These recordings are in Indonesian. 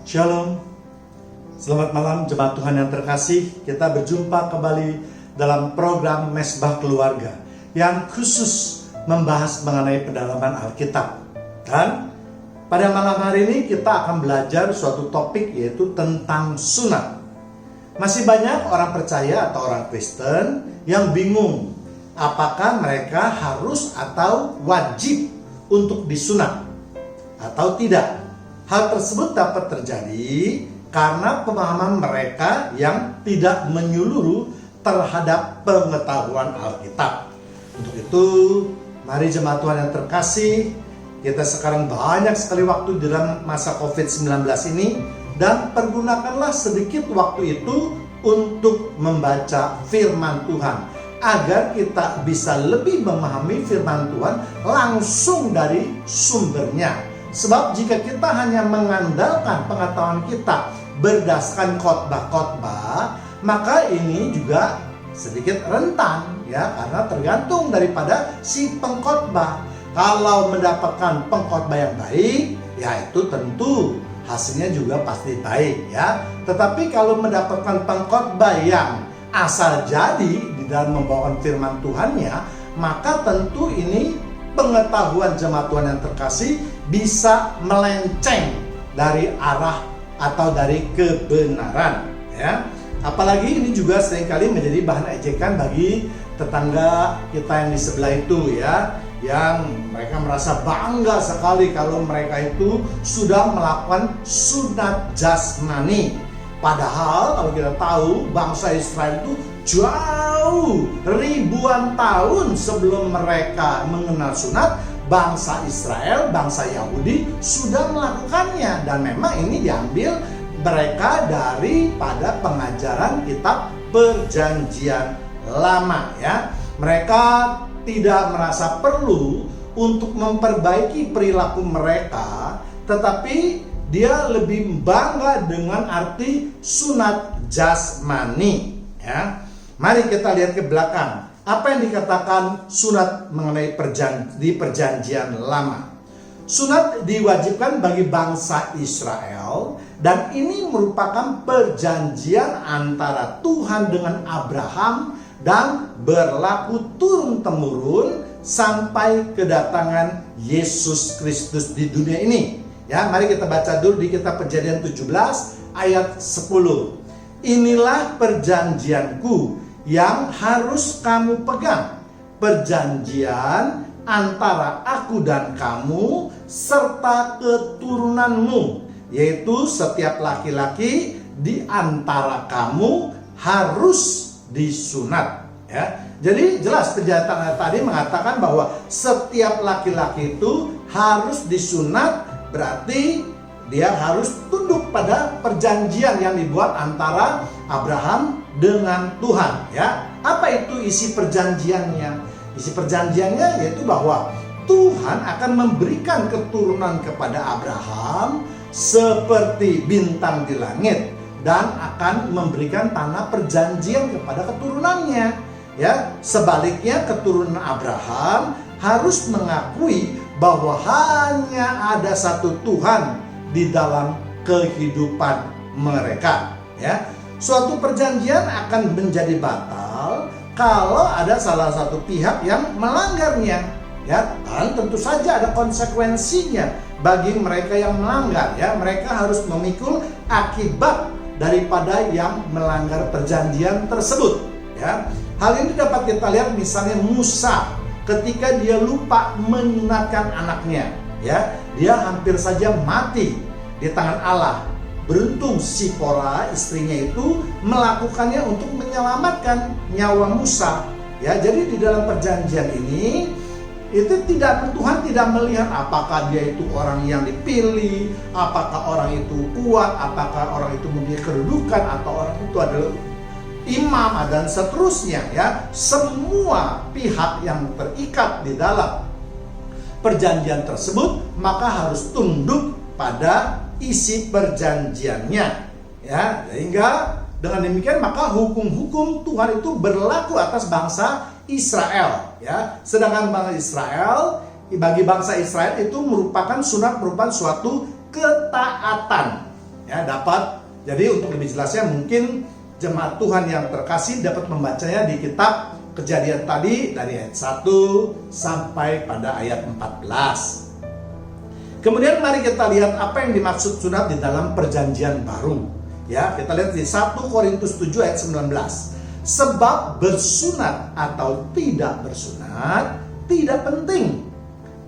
Shalom, selamat malam jemaat Tuhan yang terkasih. Kita berjumpa kembali dalam program Mesbah Keluarga yang khusus membahas mengenai pendalaman Alkitab. Dan pada malam hari ini kita akan belajar suatu topik, yaitu tentang sunat. Masih banyak orang percaya atau orang Kristen yang bingung apakah mereka harus atau wajib untuk disunat atau tidak. Hal tersebut dapat terjadi karena pemahaman mereka yang tidak menyeluruh terhadap pengetahuan Alkitab. Untuk itu, mari jemaat Tuhan yang terkasih, kita sekarang banyak sekali waktu di dalam masa COVID-19 ini, dan pergunakanlah sedikit waktu itu untuk membaca firman Tuhan, agar kita bisa lebih memahami firman Tuhan langsung dari sumbernya. Sebab jika kita hanya mengandalkan pengetahuan kita berdasarkan khotbah-khotbah, maka ini juga sedikit rentan, ya, karena tergantung daripada si pengkhotbah. Kalau mendapatkan pengkhotbah yang baik, ya itu tentu hasilnya juga pasti baik, ya. Tetapi kalau mendapatkan pengkhotbah yang asal jadi di dalam membawakan firman Tuhannya, maka tentu ini pengetahuan jemaat Tuhan yang terkasih bisa melenceng dari arah atau dari kebenaran, ya. Apalagi ini juga seringkali menjadi bahan ejekan bagi tetangga kita yang di sebelah itu, ya, yang mereka merasa bangga sekali kalau mereka itu sudah melakukan sunat jasmani. Padahal kalau kita tahu bangsa Israel itu jauh ribuan tahun sebelum mereka mengenal sunat, bangsa Israel, bangsa Yahudi sudah melakukannya. Dan memang ini diambil mereka daripada pengajaran kitab Perjanjian Lama, ya. Mereka tidak merasa perlu untuk memperbaiki perilaku mereka, tetapi dia lebih bangga dengan arti sunat jasmani, ya. Mari kita lihat ke belakang. Apa yang dikatakan sunat mengenai di Perjanjian Lama? Sunat diwajibkan bagi bangsa Israel, dan ini merupakan perjanjian antara Tuhan dengan Abraham dan berlaku turun-temurun sampai kedatangan Yesus Kristus di dunia ini. Ya, mari kita baca dulu di kitab Kejadian 17 ayat 10. Inilah perjanjianku yang harus kamu pegang, perjanjian antara aku dan kamu serta keturunanmu, yaitu setiap laki-laki di antara kamu harus disunat, ya. Jadi jelas perjanjian tadi mengatakan bahwa setiap laki-laki itu harus disunat, berarti dia harus tunduk pada perjanjian yang dibuat antara Abraham dengan Tuhan, ya. Apa itu isi perjanjiannya? Isi perjanjiannya yaitu bahwa Tuhan akan memberikan keturunan kepada Abraham seperti bintang di langit, dan akan memberikan tanah perjanjian kepada keturunannya, ya. Sebaliknya keturunan Abraham harus mengakui bahwa hanya ada satu Tuhan di dalam kehidupan mereka, ya. Suatu perjanjian akan menjadi batal kalau ada salah satu pihak yang melanggarnya, ya. Dan tentu saja ada konsekuensinya bagi mereka yang melanggar, ya. Mereka harus memikul akibat daripada yang melanggar perjanjian tersebut, ya. Hal ini dapat kita lihat misalnya Musa ketika dia lupa menyunatkan anaknya, ya. Dia hampir saja mati di tangan Allah. Beruntung Sipora, istrinya itu, melakukannya untuk menyelamatkan nyawa Musa, ya. Jadi di dalam perjanjian ini itu Tuhan tidak melihat apakah dia itu orang yang dipilih, apakah orang itu kuat, apakah orang itu memiliki kedudukan, atau orang itu adalah imam dan seterusnya, ya. Semua pihak yang terikat di dalam perjanjian tersebut maka harus tunduk pada isi perjanjiannya, ya. Sehingga dengan demikian maka hukum-hukum Tuhan itu berlaku atas bangsa Israel, ya. Sedangkan bangsa Israel, bagi bangsa Israel itu sunat merupakan suatu ketaatan, Ya, dapat. Jadi untuk lebih jelasnya mungkin jemaat Tuhan yang terkasih dapat membacanya di kitab Kejadian tadi dari ayat 1 sampai pada ayat 14. Kemudian mari kita lihat apa yang dimaksud sunat di dalam perjanjian baru. Ya, kita lihat di 1 Korintus 7 ayat 19. Sebab bersunat atau tidak bersunat tidak penting.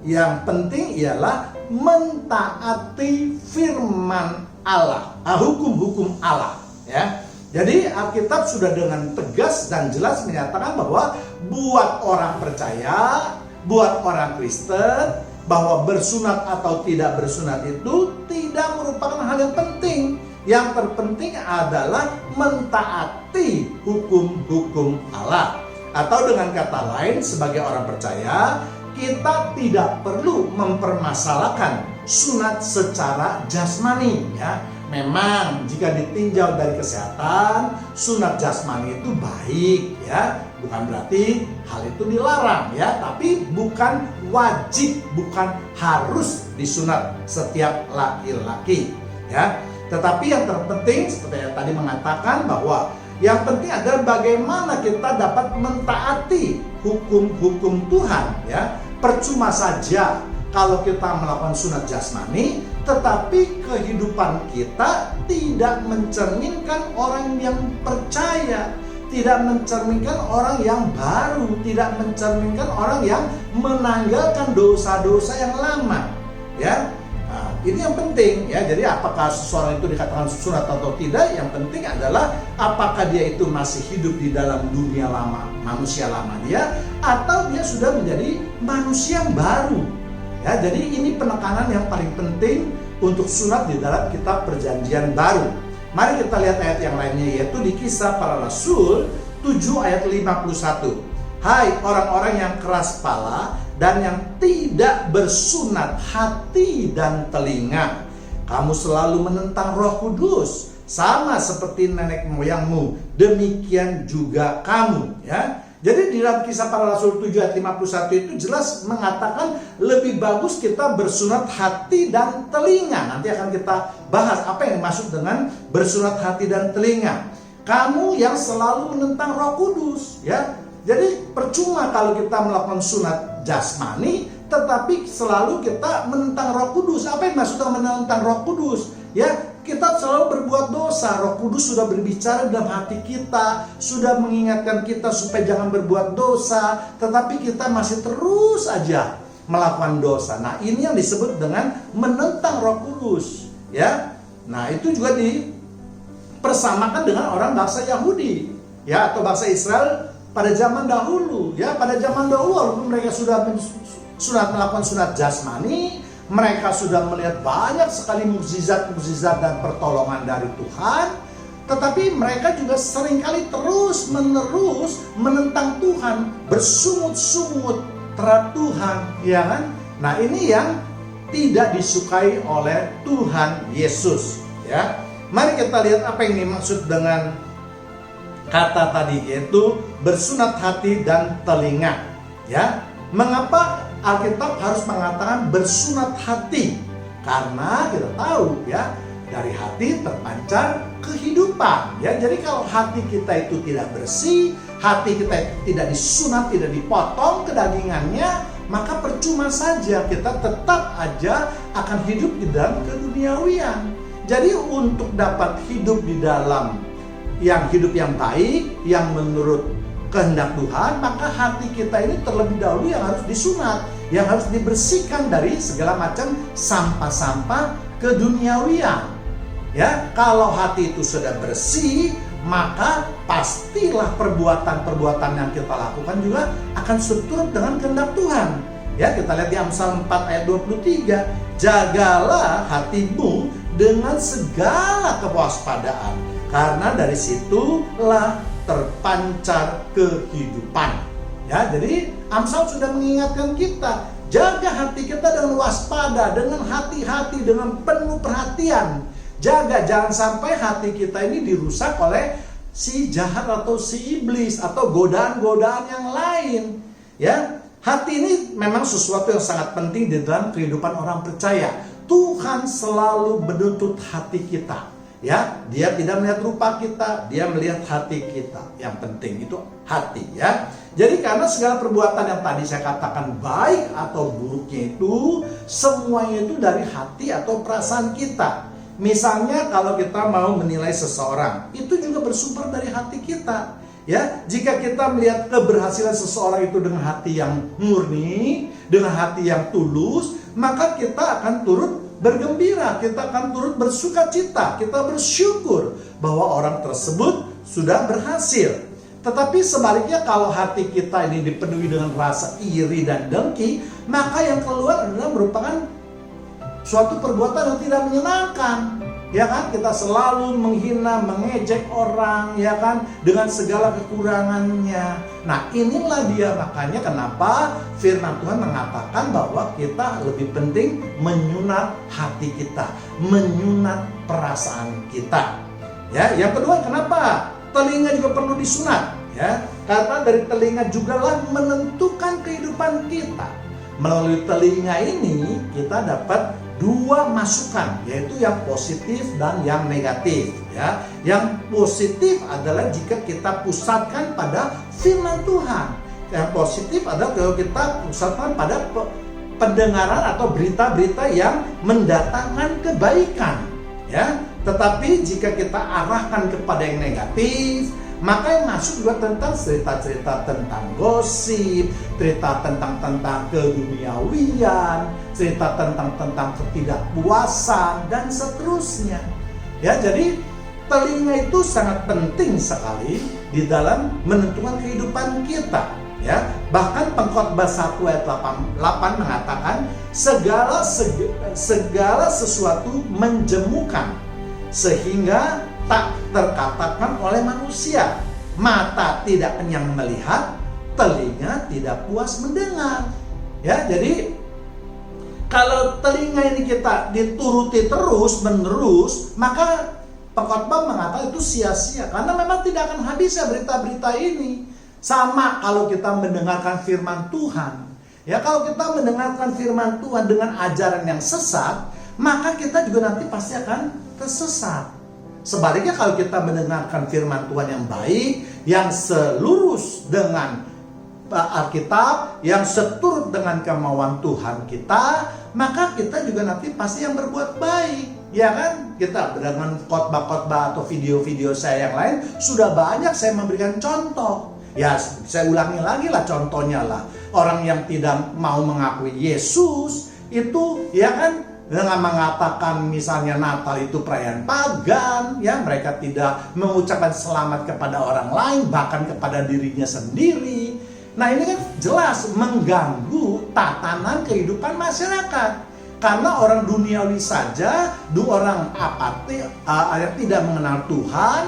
Yang penting ialah mentaati firman Allah, hukum-hukum Allah, ya. Jadi Alkitab sudah dengan tegas dan jelas menyatakan bahwa buat orang percaya, buat orang Kristen, bahwa bersunat atau tidak bersunat itu tidak merupakan hal yang penting. Yang terpenting adalah mentaati hukum-hukum Allah. Atau dengan kata lain, sebagai orang percaya, kita tidak perlu mempermasalahkan sunat secara jasmani, ya. Memang jika ditinjau dari kesehatan, sunat jasmani itu baik, ya. Bukan berarti hal itu dilarang, ya, tapi bukan wajib, bukan harus disunat setiap laki-laki, ya. Tetapi yang terpenting seperti yang tadi mengatakan bahwa yang penting adalah bagaimana kita dapat mentaati hukum-hukum Tuhan, ya. Percuma saja kalau kita melakukan sunat jasmani, tetapi kehidupan kita tidak mencerminkan orang yang percaya, tidak mencerminkan orang yang baru, tidak mencerminkan orang yang menanggalkan dosa-dosa yang lama, ya. Nah, ini yang penting, ya. Jadi apakah seseorang itu dikatakan sunat atau tidak, yang penting adalah apakah dia itu masih hidup di dalam dunia lama, manusia lama dia, atau dia sudah menjadi manusia yang baru. Ya, jadi ini penekanan yang paling penting untuk sunat di dalam kitab Perjanjian Baru. Mari kita lihat ayat yang lainnya, yaitu di Kisah Para Rasul 7 ayat 51. Hai orang-orang yang keras kepala dan yang tidak bersunat hati dan telinga, kamu selalu menentang Roh Kudus, sama seperti nenek moyangmu, demikian juga kamu, ya. Jadi di dalam Kisah Para Rasul 7 ayat 51 itu jelas mengatakan lebih bagus kita bersunat hati dan telinga. Nanti akan kita bahas apa yang dimaksud dengan bersunat hati dan telinga. Kamu yang selalu menentang Roh Kudus, ya. Jadi percuma kalau kita melakukan sunat jasmani tetapi selalu kita menentang Roh Kudus. Apa yang maksud dengan menentang Roh Kudus? Ya, kita selalu berbuat dosa. Roh Kudus sudah berbicara dalam hati kita, sudah mengingatkan kita supaya jangan berbuat dosa, tetapi kita masih terus aja melakukan dosa. Nah, ini yang disebut dengan menentang Roh Kudus, ya. Nah, itu juga dipersamakan dengan orang bangsa Yahudi, ya, atau bangsa Israel pada zaman dahulu, ya. Pada zaman dahulu walaupun mereka sudah melakukan sunat jasmani, mereka sudah melihat banyak sekali mukjizat-mukjizat dan pertolongan dari Tuhan, tetapi mereka juga seringkali terus-menerus menentang Tuhan, bersungut-sungut terhadap Tuhan, ya kan? Nah, ini yang tidak disukai oleh Tuhan Yesus, ya. Mari kita lihat apa yang dimaksud dengan kata tadi, yaitu bersunat hati dan telinga, ya. Mengapa Alkitab harus mengatakan bersunat hati? Karena kita tahu, ya, dari hati terpancar kehidupan, ya. Jadi kalau hati kita itu tidak bersih, hati kita tidak disunat, tidak dipotong kedagingannya, maka percuma saja, kita tetap aja akan hidup di dalam keduniawian. Jadi untuk dapat hidup di dalam hidup yang baik, yang menurut kehendak Tuhan, maka hati kita ini terlebih dahulu yang harus disunat, yang harus dibersihkan dari segala macam sampah-sampah keduniawian. Ya, kalau hati itu sudah bersih, maka pastilah perbuatan-perbuatan yang kita lakukan juga akan seturut dengan kehendak Tuhan. Ya, kita lihat di Amsal 4 ayat 23, jagalah hatimu dengan segala kewaspadaan, karena dari situlah terpancar kehidupan. Ya, jadi Amsal sudah mengingatkan kita, jaga hati kita dengan waspada, dengan hati-hati, dengan penuh perhatian. Jaga, jangan sampai hati kita ini dirusak oleh si jahat atau si iblis atau godaan-godaan yang lain. Ya, hati ini memang sesuatu yang sangat penting di dalam kehidupan orang percaya. Tuhan Tuhan selalu menuntut hati kita. Ya, dia tidak melihat rupa kita, dia melihat hati kita. Yang penting itu hati, ya. Jadi karena segala perbuatan yang tadi saya katakan baik atau buruknya itu semuanya itu dari hati atau perasaan kita. Misalnya kalau kita mau menilai seseorang, itu juga bersumber dari hati kita. Ya, jika kita melihat keberhasilan seseorang itu dengan hati yang murni, dengan hati yang tulus, maka kita akan turut bergembira, kita akan turut bersuka cita, kita bersyukur bahwa orang tersebut sudah berhasil. Tetapi sebaliknya kalau hati kita ini dipenuhi dengan rasa iri dan dengki, maka yang keluar adalah merupakan suatu perbuatan yang tidak menyenangkan. Ya kan, kita selalu menghina, mengejek orang, ya kan, dengan segala kekurangannya. Nah, inilah dia makanya kenapa firman Tuhan mengatakan bahwa kita lebih penting menyunat hati kita, menyunat perasaan kita. Ya, yang kedua kenapa telinga juga perlu disunat? Ya, karena dari telinga jugalah menentukan kehidupan kita. Melalui telinga ini kita dapat dua masukan, yaitu yang positif dan yang negatif, ya. Yang positif adalah jika kita pusatkan pada firman Tuhan. Yang positif adalah kalau kita pusatkan pada pendengaran atau berita-berita yang mendatangkan kebaikan, ya. Tetapi jika kita arahkan kepada yang negatif, maka yang masuk juga tentang cerita-cerita tentang gosip, cerita tentang keduniawian, cerita tentang ketidakpuasan dan seterusnya. Ya, jadi telinga itu sangat penting sekali di dalam menentukan kehidupan kita. Ya, bahkan Pengkhotbah 1 ayat 8 mengatakan segala sesuatu menjemukan sehingga tak terkatakan oleh manusia. Mata tidak kenyang melihat, telinga tidak puas mendengar. Ya, jadi kalau telinga ini kita dituruti terus menerus, maka Pengkhotbah mengatakan itu sia-sia, karena memang tidak akan habis ya berita-berita ini. Sama kalau kita mendengarkan firman Tuhan. Ya, kalau kita mendengarkan firman Tuhan dengan ajaran yang sesat, maka kita juga nanti pasti akan tersesat. Sebaliknya kalau kita mendengarkan firman Tuhan yang baik, yang selurus dengan Alkitab, yang seturut dengan kemauan Tuhan kita, maka kita juga nanti pasti yang berbuat baik. Ya kan? Kita dengan khotbah-khotbah atau video-video saya yang lain, sudah banyak saya memberikan contoh. Ya, saya ulangi lagi lah contohnya lah. Orang yang tidak mau mengakui Yesus, itu ya kan, dengan mengatakan misalnya Natal itu perayaan pagan, ya, mereka tidak mengucapkan selamat kepada orang lain, bahkan kepada dirinya sendiri. Nah, ini kan jelas mengganggu tatanan kehidupan masyarakat. Karena orang duniawi saja, orang apatis, yang tidak mengenal Tuhan,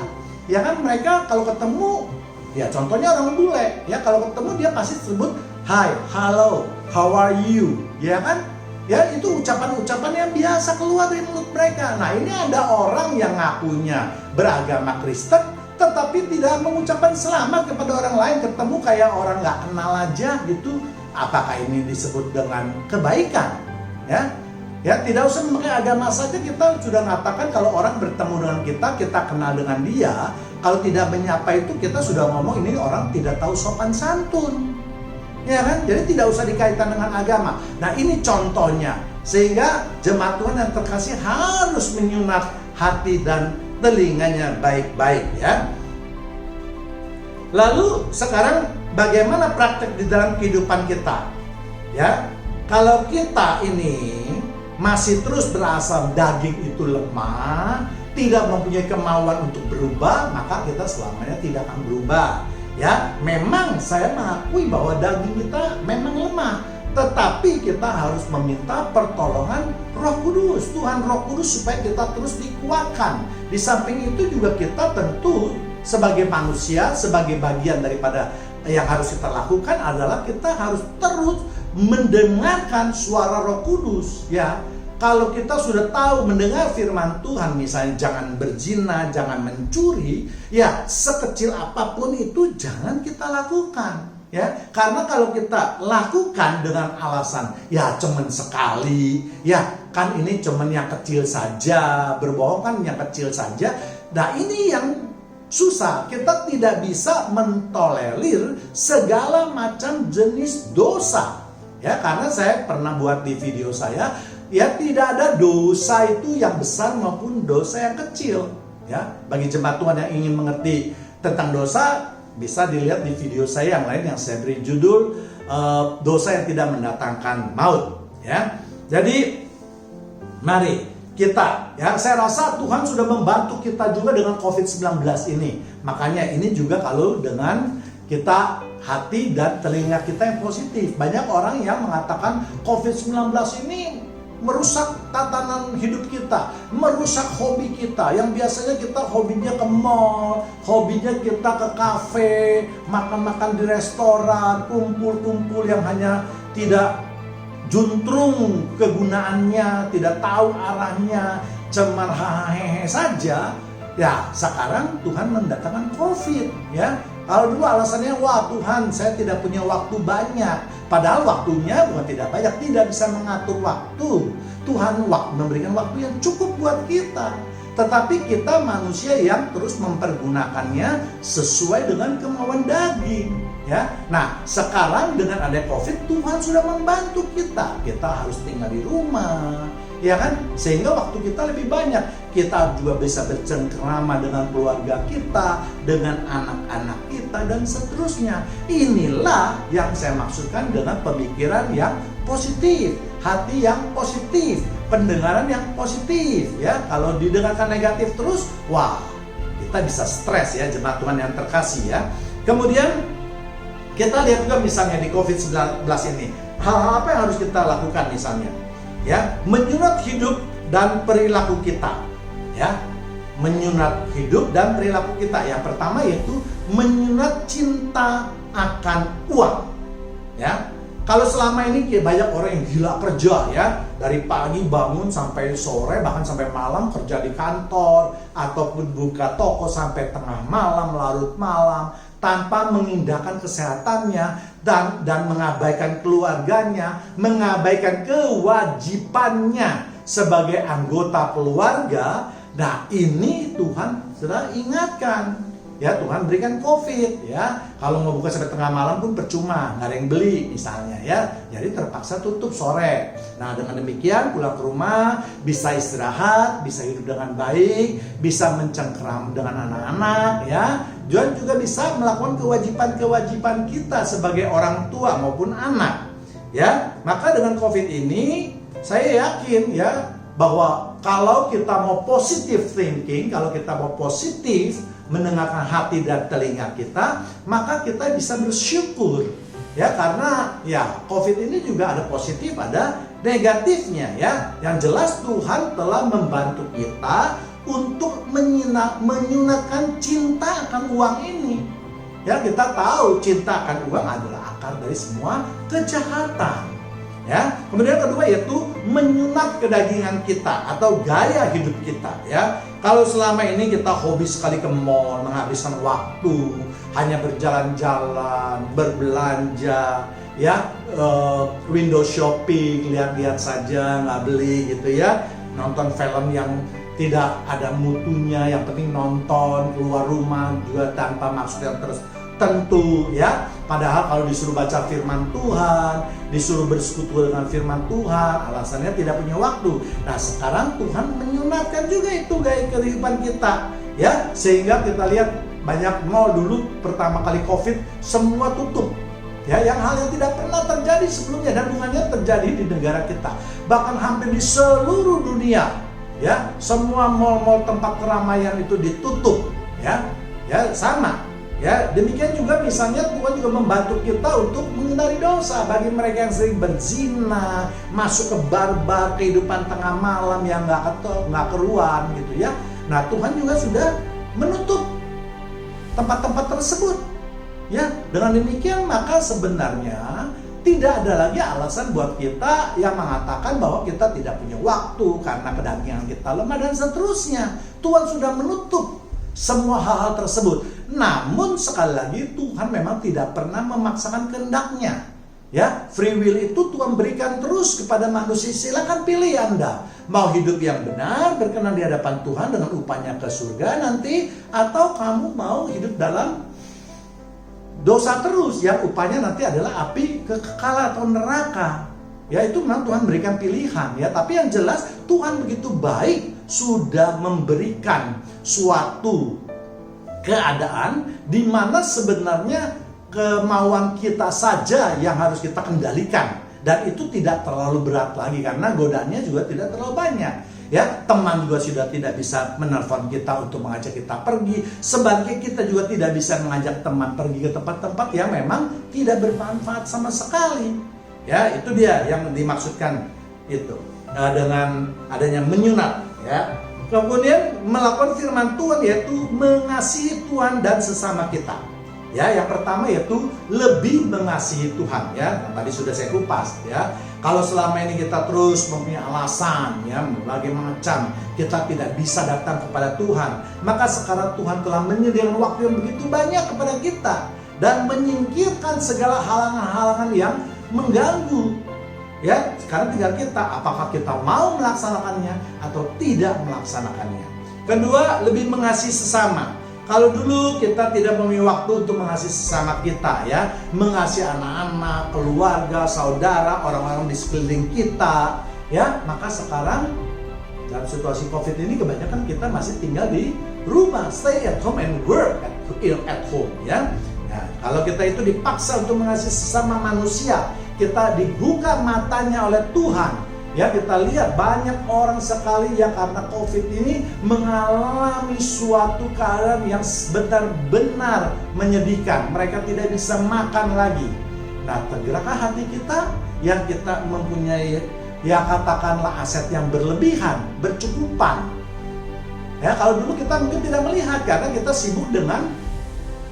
ya kan, mereka kalau ketemu, ya contohnya orang bule, ya kalau ketemu dia pasti sebut hi, hello, how are you, ya kan? Ya, itu ucapan-ucapan yang biasa keluar dari mulut mereka. Nah, ini ada orang yang ngakunya beragama Kristen, tetapi tidak mengucapkan selamat kepada orang lain. Ketemu kayak orang nggak kenal aja gitu. Apakah ini disebut dengan kebaikan? Ya, tidak usah memakai agama saja, kita sudah mengatakan kalau orang bertemu dengan kita kenal dengan dia. Kalau tidak menyapa itu, kita sudah ngomong ini orang tidak tahu sopan santun. Ya kan? Jadi tidak usah dikaitkan dengan agama. Nah, ini contohnya. Sehingga jemaat Tuhan yang terkasih harus menyunat hati dan telinganya baik-baik, ya. Lalu sekarang bagaimana praktek di dalam kehidupan kita? Ya. Kalau kita ini masih terus berasal daging itu lemah, tidak mempunyai kemauan untuk berubah, maka kita selamanya tidak akan berubah. Ya, memang saya mengakui bahwa daging kita memang lemah, tetapi kita harus meminta pertolongan Roh Kudus, Tuhan Roh Kudus, supaya kita terus dikuatkan. Di samping itu juga kita tentu sebagai manusia, sebagai bagian daripada yang harus kita lakukan adalah kita harus terus mendengarkan suara Roh Kudus, ya. Kalau kita sudah tahu mendengar firman Tuhan, misalnya jangan berzina, jangan mencuri, ya sekecil apapun itu jangan kita lakukan. Ya, karena kalau kita lakukan dengan alasan ya cuman sekali, ya kan ini cuman yang kecil saja, berbohong kan yang kecil saja. Nah, ini yang susah. Kita tidak bisa mentolerir segala macam jenis dosa. Ya, karena saya pernah buat di video saya, ya tidak ada dosa itu yang besar maupun dosa yang kecil. Ya, bagi jemaat Tuhan yang ingin mengerti tentang dosa, bisa dilihat di video saya yang lain yang saya beri judul dosa yang tidak mendatangkan maut. Ya, jadi mari kita, ya saya rasa Tuhan sudah membantu kita juga dengan COVID-19 ini. Makanya ini juga kalau dengan kita hati dan telinga kita yang positif. Banyak orang yang mengatakan COVID-19 ini merusak tatanan hidup kita, merusak hobi kita. Yang biasanya kita hobinya ke mall, hobinya kita ke kafe, makan-makan di restoran, kumpul-kumpul yang hanya tidak juntrung kegunaannya, tidak tahu arahnya, cuma hehehe saja. Ya, sekarang Tuhan mendatangkan COVID, ya. Kalau dulu alasannya, wah Tuhan, saya tidak punya waktu banyak. Padahal waktunya bukan tidak banyak, tidak bisa mengatur waktu. Tuhan memberikan waktu yang cukup buat kita. Tetapi kita manusia yang terus mempergunakannya sesuai dengan kemauan daging. Ya, nah sekarang dengan ada COVID, Tuhan sudah membantu kita. Kita harus tinggal di rumah, ya kan? Sehingga waktu kita lebih banyak. Kita juga bisa bercengkrama dengan keluarga kita, dengan anak-anak kita, dan seterusnya. Inilah yang saya maksudkan dengan pemikiran yang positif, hati yang positif, pendengaran yang positif. Ya, kalau didengarkan negatif terus, wah, kita bisa stres ya, jemaat Tuhan yang terkasih ya. Kemudian kita lihat juga misalnya di COVID-19 ini, hal-hal apa yang harus kita lakukan misalnya? Ya, menyunat hidup dan perilaku kita. Ya, menyunat hidup dan perilaku kita. Yang pertama yaitu menyunat cinta akan uang. Ya, kalau selama ini banyak orang yang gila kerja ya, dari pagi bangun sampai sore bahkan sampai malam kerja di kantor ataupun buka toko sampai tengah malam, larut malam, tanpa mengindahkan kesehatannya dan mengabaikan keluarganya, mengabaikan kewajibannya sebagai anggota keluarga. Nah, ini Tuhan sudah ingatkan. Ya, Tuhan berikan COVID ya. Kalau mau buka sampai tengah malam pun percuma, nggak ada yang beli misalnya ya. Jadi terpaksa tutup sore. Nah, dengan demikian pulang ke rumah bisa istirahat, bisa hidup dengan baik, bisa mencengkeram dengan anak-anak ya. Dan juga bisa melakukan kewajiban-kewajiban kita sebagai orang tua maupun anak. Ya, maka dengan COVID ini saya yakin ya bahwa kalau kita mau positive thinking, kalau kita mau positif mendengarkan hati dan telinga kita, maka kita bisa bersyukur ya, karena ya COVID ini juga ada positif, ada negatifnya ya. Yang jelas Tuhan telah membantu kita untuk menyunatkan cinta akan uang ini. Ya, kita tahu cinta akan uang adalah akar dari semua kejahatan. Ya, kemudian kedua yaitu menyunat kedagingan kita atau gaya hidup kita ya. Kalau selama ini kita hobi sekali ke mall, menghabiskan waktu hanya berjalan-jalan, berbelanja ya, window shopping, lihat-lihat saja, nggak beli gitu ya, nonton film yang tidak ada mutunya, yang penting nonton, keluar rumah juga tanpa maksud yang tertentu ya. Padahal kalau disuruh baca firman Tuhan, disuruh bersekutu dengan firman Tuhan, alasannya tidak punya waktu. Nah, sekarang Tuhan menyunatkan juga itu gaya kehidupan kita ya, sehingga kita lihat banyak mall dulu pertama kali COVID semua tutup ya, yang hal yang tidak pernah terjadi sebelumnya dan bukannya terjadi di negara kita, bahkan hampir di seluruh dunia ya, semua mall-mall tempat keramaian itu ditutup ya, ya sama. Ya, demikian juga misalnya Tuhan juga membantu kita untuk menghindari dosa. Bagi mereka yang sering berzina, masuk ke bar-bar, kehidupan tengah malam yang nggak keruan gitu ya. Nah, Tuhan juga sudah menutup tempat-tempat tersebut. Ya, dengan demikian maka sebenarnya tidak ada lagi alasan buat kita yang mengatakan bahwa kita tidak punya waktu karena kedagingan kita lemah dan seterusnya. Tuhan sudah menutup semua hal-hal tersebut. Namun sekali lagi Tuhan memang tidak pernah memaksakan kehendaknya. Ya, free will itu Tuhan berikan terus kepada manusia. Silakan pilih Anda. Mau hidup yang benar, berkenan di hadapan Tuhan dengan upahnya ke surga nanti, atau kamu mau hidup dalam dosa terus yang upahnya nanti adalah api kekekalan atau neraka. Ya, itu memang Tuhan berikan pilihan ya, tapi yang jelas Tuhan begitu baik sudah memberikan suatu keadaan di mana sebenarnya kemauan kita saja yang harus kita kendalikan, dan itu tidak terlalu berat lagi karena godaannya juga tidak terlalu banyak. Ya, teman juga sudah tidak bisa menelpon kita untuk mengajak kita pergi. Sebaliknya kita juga tidak bisa mengajak teman pergi ke tempat-tempat yang memang tidak bermanfaat sama sekali. Ya, itu dia yang dimaksudkan itu dengan adanya menyunat. Ya, kemudian melakukan firman Tuhan yaitu mengasihi Tuhan dan sesama kita. Ya, yang pertama yaitu lebih mengasihi Tuhan ya. Tadi sudah saya kupas ya. Kalau selama ini kita terus mempunyai alasan ya, berbagai macam kita tidak bisa datang kepada Tuhan, maka sekarang Tuhan telah menyediakan waktu yang begitu banyak kepada kita dan menyingkirkan segala halangan-halangan yang mengganggu. Ya, sekarang tinggal kita apakah kita mau melaksanakannya atau tidak melaksanakannya. Kedua, lebih mengasihi sesama. Kalau dulu kita tidak memiliki waktu untuk mengasihi sesama kita ya, mengasihi anak-anak, keluarga, saudara, orang-orang di sekeliling kita ya, maka sekarang dalam situasi Covid ini kebanyakan kita masih tinggal di rumah, stay at home and work at home ya. Nah, kalau kita itu dipaksa untuk mengasihi sesama manusia, kita dibuka matanya oleh Tuhan. Ya, kita lihat banyak orang sekali yang karena Covid ini mengalami suatu keadaan yang benar-benar menyedihkan. Mereka tidak bisa makan lagi. Nah, tergeraklah hati kita yang kita mempunyai ya katakanlah aset yang berlebihan, bercukupan. Ya, kalau dulu kita mungkin tidak melihat karena kita sibuk dengan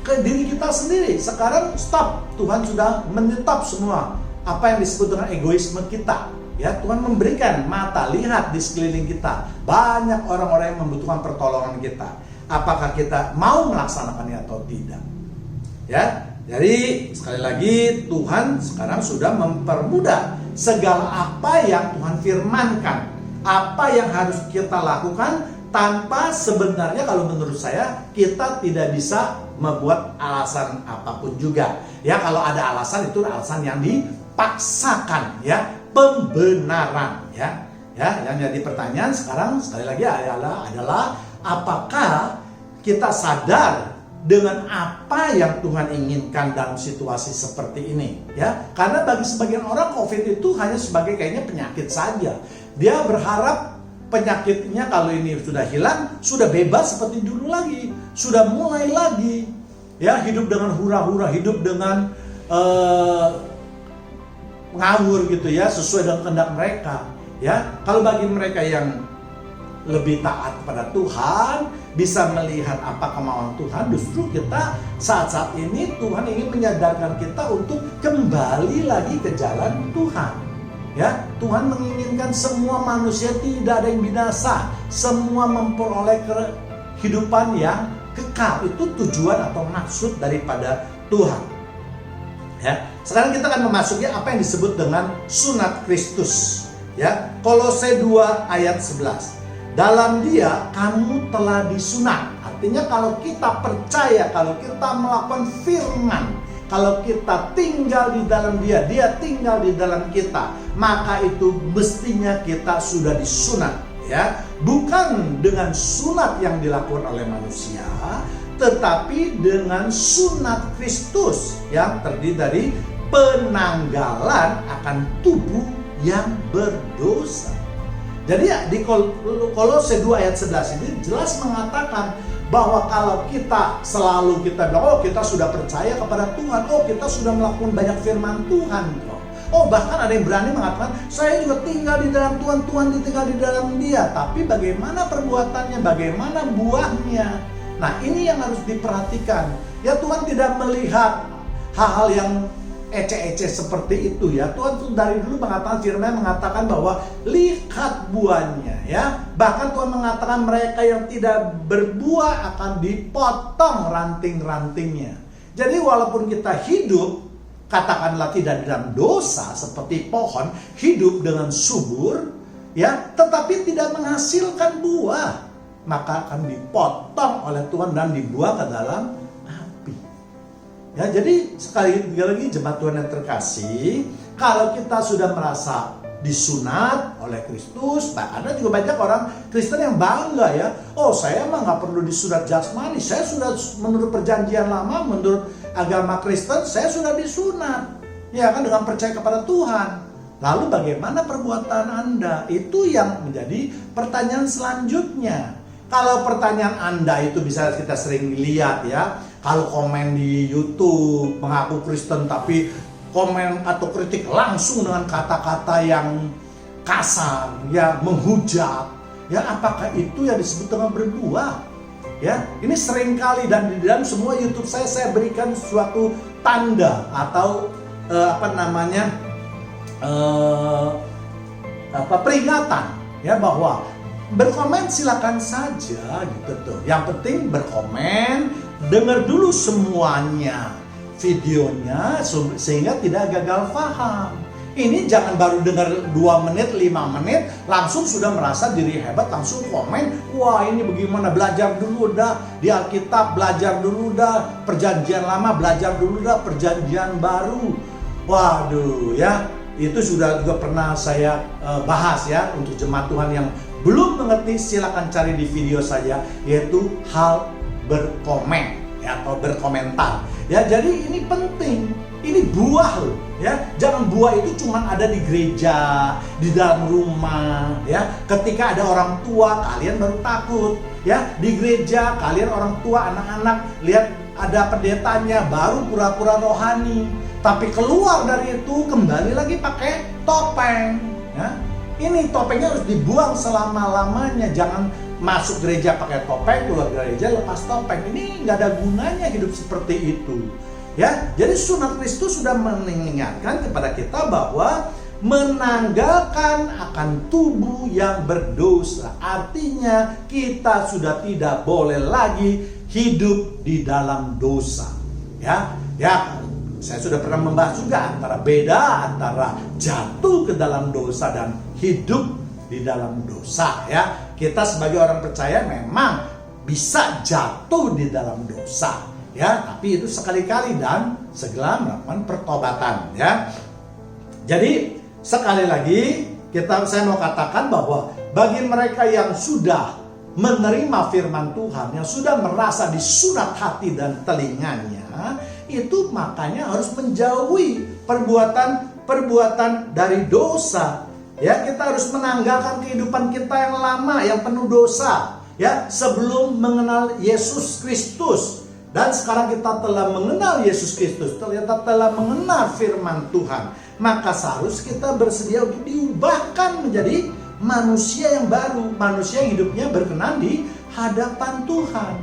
ke diri kita sendiri. Sekarang stop, Tuhan sudah menyetop semua apa yang disebut dengan egoisme kita. Ya, Tuhan memberikan mata lihat di sekeliling kita. Banyak orang-orang yang membutuhkan pertolongan kita. Apakah kita mau melaksanakannya atau tidak? Ya, jadi sekali lagi Tuhan sekarang sudah mempermudah segala apa yang Tuhan firmankan. Apa yang harus kita lakukan tanpa sebenarnya kalau menurut saya kita tidak bisa membuat alasan apapun juga. Ya, kalau ada alasan itu alasan yang dipaksakan ya. Pembenaran ya. Ya, yang jadi pertanyaan sekarang sekali lagi adalah apakah kita sadar dengan apa yang Tuhan inginkan dalam situasi seperti ini ya. Karena bagi sebagian orang Covid itu hanya sebagai kayaknya penyakit saja. Dia berharap penyakitnya kalau ini sudah hilang, sudah bebas seperti dulu lagi, sudah mulai lagi ya, hidup dengan hura-hura, hidup dengan ngawur gitu ya, sesuai dengan kehendak mereka ya. Kalau bagi mereka yang lebih taat kepada Tuhan, bisa melihat apa kemauan Tuhan, justru kita saat-saat ini Tuhan ingin menyadarkan kita untuk kembali lagi ke jalan Tuhan ya. Tuhan menginginkan semua manusia tidak ada yang binasa, semua memperoleh kehidupan yang kekal. Itu tujuan atau maksud daripada Tuhan. Ya, sekarang kita akan memasuki apa yang disebut dengan sunat Kristus. Ya, Kolose 2 ayat 11. Dalam Dia kamu telah disunat. Artinya kalau kita percaya, kalau kita melakukan firman, kalau kita tinggal di dalam Dia, Dia tinggal di dalam kita, maka itu mestinya kita sudah disunat. Ya, bukan dengan sunat yang dilakukan oleh manusia, tetapi dengan sunat Kristus yang terdiri dari penanggalan akan tubuh yang berdosa. Jadi ya, di Kolose 2 ayat 11 ini jelas mengatakan bahwa kalau kita selalu kita bilang, oh kita sudah percaya kepada Tuhan, oh kita sudah melakukan banyak firman Tuhan, oh bahkan ada yang berani mengatakan saya juga tinggal di dalam Tuhan, Tuhan tinggal di dalam Dia, tapi bagaimana perbuatannya, bagaimana buahnya? Nah, ini yang harus diperhatikan. Ya, Tuhan tidak melihat hal-hal yang eceh-eceh seperti itu ya. Tuhan tuh dari dulu mengatakan, firman mengatakan bahwa lihat buahnya ya. Bahkan Tuhan mengatakan mereka yang tidak berbuah akan dipotong ranting-rantingnya. Jadi walaupun kita hidup katakanlah tidak dalam dosa seperti pohon hidup dengan subur ya, tetapi tidak menghasilkan buah, maka akan dipotong oleh Tuhan dan dibuang ke dalam api. Ya, jadi sekali lagi jemaat Tuhan yang terkasih, kalau kita sudah merasa disunat oleh Kristus, ada juga banyak orang Kristen yang bangga ya, oh saya mah nggak perlu disunat jasmani, saya sudah menurut perjanjian lama, menurut agama Kristen saya sudah disunat, ya kan, dengan percaya kepada Tuhan. Lalu bagaimana perbuatan Anda? Itu yang menjadi pertanyaan selanjutnya. Kalau pertanyaan Anda itu bisa kita sering lihat ya, kalau komen di YouTube mengaku Kristen tapi komen atau kritik langsung dengan kata-kata yang kasar, ya, menghujat, ya, apakah itu yang disebut dengan berbuah? Ya, ini sering kali dan di dalam semua YouTube saya berikan suatu tanda atau peringatan, ya, bahwa berkomen silakan saja gitu tuh. Yang penting berkomen, dengar dulu semuanya videonya sehingga tidak gagal paham. Ini jangan baru dengar 2 menit, 5 menit langsung sudah merasa diri hebat, langsung komen, wah ini bagaimana, belajar dulu dah di Alkitab, belajar dulu dah perjanjian lama, belajar dulu dah perjanjian baru. Waduh ya, itu sudah juga pernah saya bahas ya. Untuk jemaat Tuhan yang belum mengerti silakan cari di video saya, yaitu hal berkomen ya, atau berkomentar. Ya, jadi ini penting, ini buah loh ya. Jangan buah itu cuma ada di gereja, di dalam rumah ya. Ketika ada orang tua kalian baru takut ya. Di gereja kalian orang tua, anak-anak lihat ada pendetanya baru pura-pura rohani. Tapi keluar dari itu kembali lagi pakai topeng ya. Ini topengnya harus dibuang selama-lamanya. Jangan masuk gereja pakai topeng, keluar gereja lepas topeng. Ini nggak ada gunanya hidup seperti itu. Ya, jadi sunat Kristus sudah mengingatkan kepada kita bahwa menanggalkan akan tubuh yang berdosa. Artinya kita sudah tidak boleh lagi hidup di dalam dosa. Ya, saya sudah pernah membahas juga antara jatuh ke dalam dosa dan hidup di dalam dosa ya. Kita sebagai orang percaya memang bisa jatuh di dalam dosa ya, tapi itu sekali-kali dan segera melakukan pertobatan ya. Jadi sekali lagi saya mau katakan bahwa bagi mereka yang sudah menerima firman Tuhan, yang sudah merasa disunat hati dan telinganya, itu makanya harus menjauhi perbuatan dari dosa. Ya, kita harus menanggalkan kehidupan kita yang lama, yang penuh dosa. Ya, sebelum mengenal Yesus Kristus. Dan sekarang kita telah mengenal Yesus Kristus, ternyata telah mengenal firman Tuhan. Maka seharusnya kita bersedia untuk diubahkan menjadi manusia yang baru, manusia yang hidupnya berkenan di hadapan Tuhan.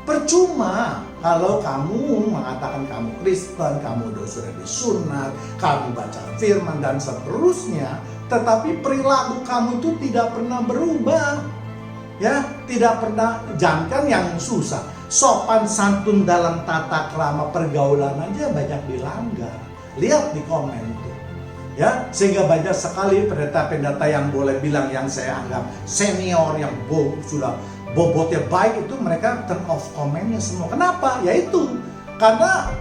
Percuma kalau kamu mengatakan kamu Kristen, kamu sudah disunat, kamu baca firman dan seterusnya, tetapi perilaku kamu itu tidak pernah berubah. Ya, tidak pernah, jangankan yang susah, sopan santun dalam tata krama pergaulan aja banyak dilanggar. Lihat di komen tuh. Ya, sehingga banyak sekali pendeta-pendeta yang boleh bilang yang saya anggap senior, yang sudah bobotnya baik, itu mereka turn off komennya semua. Kenapa? Yaitu karena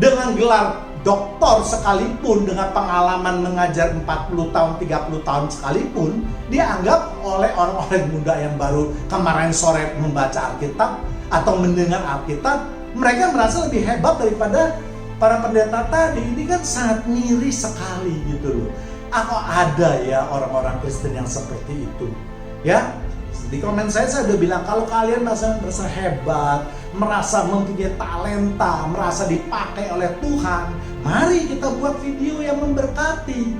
dengan gelar doktor sekalipun, dengan pengalaman mengajar 40 tahun, 30 tahun sekalipun, dianggap oleh orang-orang muda yang baru kemarin sore membaca Alkitab atau mendengar Alkitab, mereka merasa lebih hebat daripada para pendeta tadi. Ini kan sangat miris sekali gitu loh. Apa ada ya orang-orang Kristen yang seperti itu? Ya, di komen saya udah bilang, kalau kalian merasa hebat, merasa mempunyai talenta, merasa dipakai oleh Tuhan, mari kita buat video yang memberkati.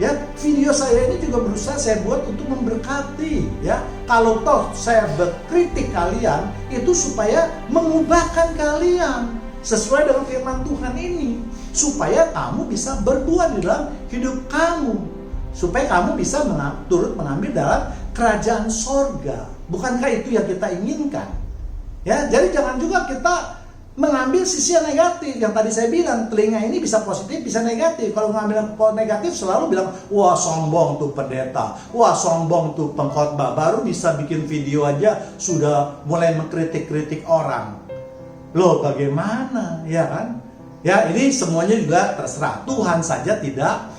Ya, video saya ini juga berusaha saya buat untuk memberkati. Ya, kalau toh saya berkritik kalian, itu supaya mengubahkan kalian sesuai dengan firman Tuhan ini, supaya kamu bisa berbuah di dalam hidup kamu, supaya kamu bisa turut mengambil dalam kerajaan sorga. Bukankah itu yang kita inginkan? Ya, jadi jangan juga kita mengambil sisi yang negatif. Yang tadi saya bilang, telinga ini bisa positif, bisa negatif. Kalau mengambil yang negatif selalu bilang, wah sombong tuh pendeta, wah sombong tuh pengkhotbah, baru bisa bikin video aja sudah mulai mengkritik-kritik orang. Loh bagaimana, ya kan? Ya, ini semuanya juga terserah. Tuhan saja tidak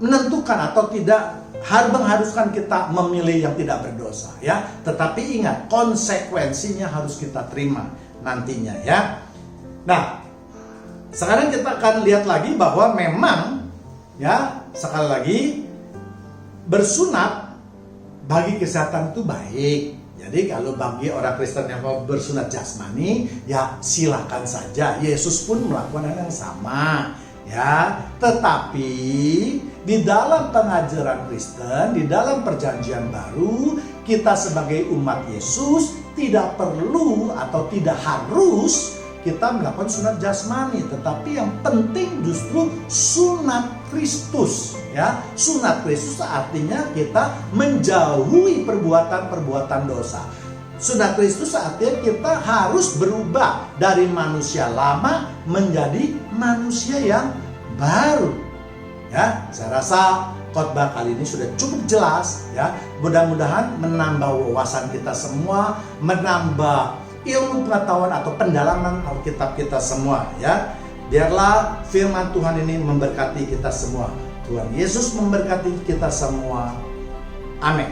menentukan atau tidak mengharuskan kita memilih yang tidak berdosa, ya. Tetapi ingat, konsekuensinya harus kita terima nantinya, ya. Nah, sekarang kita akan lihat lagi bahwa memang, ya, sekali lagi bersunat bagi kesehatan itu baik. Jadi kalau bagi orang Kristen yang mau bersunat jasmani, ya silakan saja. Yesus pun melakukan hal yang sama, ya. Tetapi di dalam pengajaran Kristen, di dalam perjanjian baru, kita sebagai umat Yesus tidak perlu atau tidak harus kita melakukan sunat jasmani, tetapi yang penting justru sunat Kristus, ya. Sunat Kristus artinya kita menjauhi perbuatan-perbuatan dosa. Sunat Kristus artinya kita harus berubah dari manusia lama menjadi manusia yang baru. Ya, saya rasa khotbah kali ini sudah cukup jelas, ya. Mudah-mudahan menambah wawasan kita semua, menambah ilmu pengetahuan atau pendalaman Alkitab kita semua, ya. Biarlah firman Tuhan ini memberkati kita semua. Tuhan Yesus memberkati kita semua. Amin.